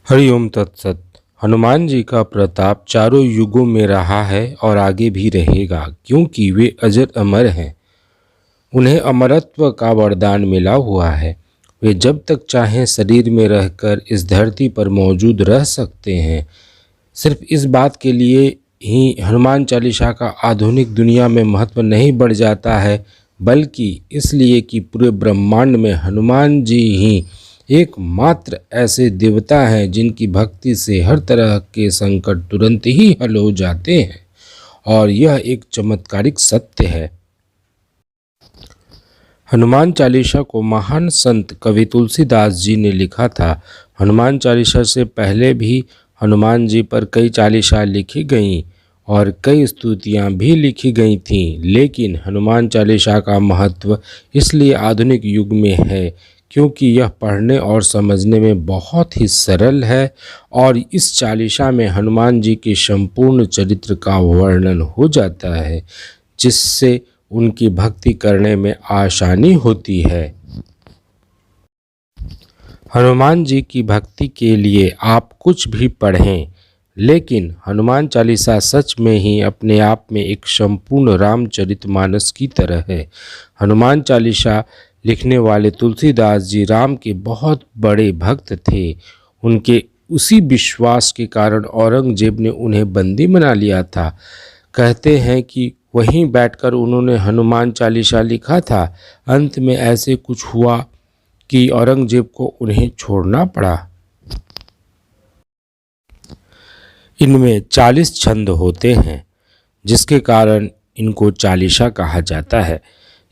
हरिओम तत्सत। हनुमान जी का प्रताप चारों युगों में रहा है और आगे भी रहेगा, क्योंकि वे अजर अमर हैं। उन्हें अमरत्व का वरदान मिला हुआ है। वे जब तक चाहें शरीर में रहकर इस धरती पर मौजूद रह सकते हैं। सिर्फ इस बात के लिए ही हनुमान चालीसा का आधुनिक दुनिया में महत्व नहीं बढ़ जाता है, बल्कि इसलिए कि पूरे ब्रह्मांड में हनुमान जी ही एकमात्र ऐसे देवता हैं जिनकी भक्ति से हर तरह के संकट तुरंत ही हल हो जाते हैं। और यह एक चमत्कारिक सत्य है। हनुमान चालीसा को महान संत कवि तुलसीदास जी ने लिखा था। हनुमान चालीसा से पहले भी हनुमान जी पर कई चालीसा लिखी गईं और कई स्तुतियाँ भी लिखी गई थीं, लेकिन हनुमान चालीसा का महत्व इसलिए आधुनिक युग में है क्योंकि यह पढ़ने और समझने में बहुत ही सरल है और इस चालीसा में हनुमान जी के संपूर्ण चरित्र का वर्णन हो जाता है, जिससे उनकी भक्ति करने में आसानी होती है। हनुमान जी की भक्ति के लिए आप कुछ भी पढ़ें, लेकिन हनुमान चालीसा सच में ही अपने आप में एक संपूर्ण रामचरितमानस की तरह है। हनुमान चालीसा लिखने वाले तुलसीदास जी राम के बहुत बड़े भक्त थे। उनके उसी विश्वास के कारण औरंगजेब ने उन्हें बंदी बना लिया था। कहते हैं कि वहीं बैठकर उन्होंने हनुमान चालीसा लिखा था। अंत में ऐसे कुछ हुआ कि औरंगजेब को उन्हें छोड़ना पड़ा। इनमें 40 छंद होते हैं, जिसके कारण इनको चालीसा कहा जाता है।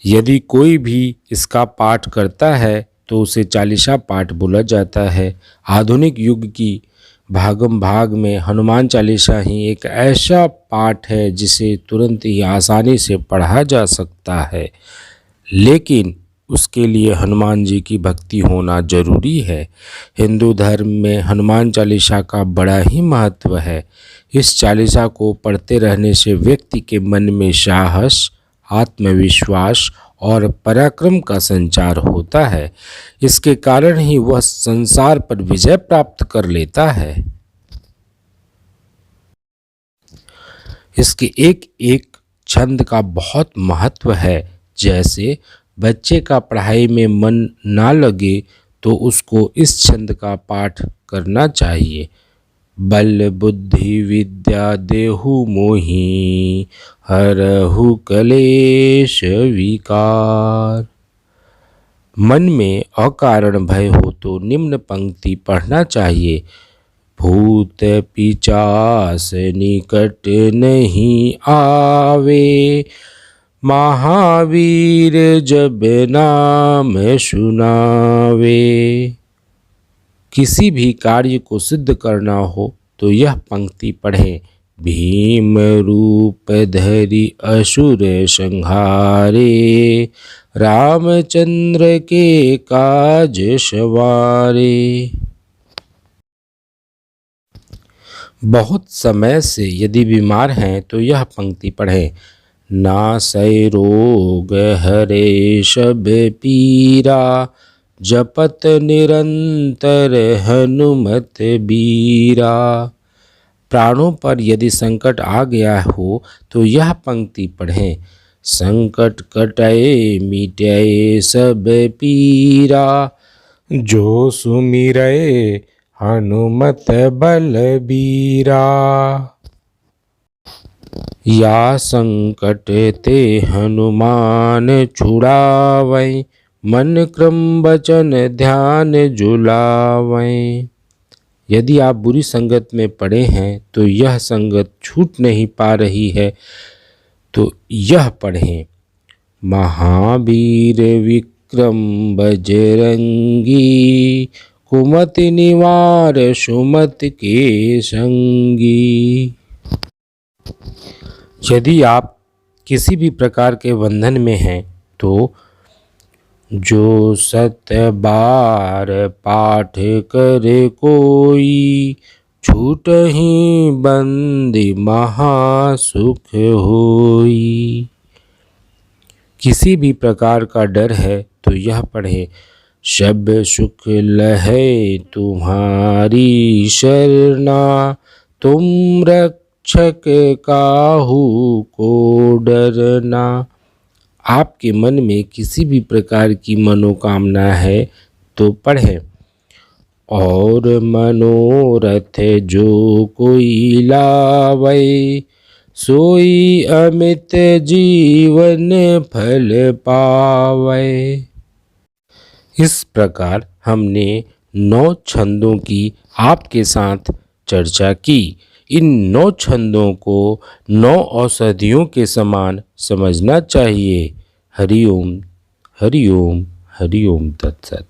यदि कोई भी इसका पाठ करता है तो उसे चालीसा पाठ बोला जाता है। आधुनिक युग की भागम भाग में हनुमान चालीसा ही एक ऐसा पाठ है जिसे तुरंत ही आसानी से पढ़ा जा सकता है, लेकिन उसके लिए हनुमान जी की भक्ति होना जरूरी है। हिंदू धर्म में हनुमान चालीसा का बड़ा ही महत्व है। इस चालीसा को पढ़ते रहने से व्यक्ति के मन में साहस, आत्मविश्वास और पराक्रम का संचार होता है। इसके कारण ही वह संसार पर विजय प्राप्त कर लेता है। इसके एक एक छंद का बहुत महत्व है। जैसे बच्चे का पढ़ाई में मन ना लगे तो उसको इस छंद का पाठ करना चाहिए। बल बुद्धि विद्या देहु मोहि, हरहु कलेश विकार। मन में अकारण भय हो तो निम्न पंक्ति पढ़ना चाहिए। भूत पिशाच निकट नहीं आवे, महावीर जब नाम सुनावे। किसी भी कार्य को सिद्ध करना हो तो यह पंक्ति पढ़ें। भीम रूप धरि असुर संहारे, रामचंद्र के काज सवारे। बहुत समय से यदि बीमार हैं तो यह पंक्ति पढ़ें। नासै रोग हरे सब पीरा, जपत निरंतर हनुमत बीरा। प्राणों पर यदि संकट आ गया हो तो यह पंक्ति पढ़ें। संकट कटै मिटै सब पीरा, जो सुमिरै हनुमत बलबीरा। या संकट ते हनुमान छुड़ावै, मन क्रम वचन ध्यान जुलावै। यदि आप बुरी संगत में पड़े हैं तो यह संगत छूट नहीं पा रही है तो यह पढ़ें। महावीर विक्रम बजरंगी, कुमति निवार सुमत के संगी। यदि आप किसी भी प्रकार के बंधन में हैं तो जो 7 बार पाठ करे कोई, छूटहि बंदी महासुख होई। किसी भी प्रकार का डर है तो यह पढ़ें। शब सुख लहे तुम्हारी शरणा, तुम रक्षक काहू को डरना। आपके मन में किसी भी प्रकार की मनोकामना है तो पढ़ें। और मनोरथ जो कोई लावै, सोई अमित जीवन फल पावै। इस प्रकार हमने 9 छंदों की आपके साथ चर्चा की। इन 9 छंदों को 9 औषधियों के समान समझना चाहिए। हरि ओम, हरि ओम, हरि ओम तत्सत।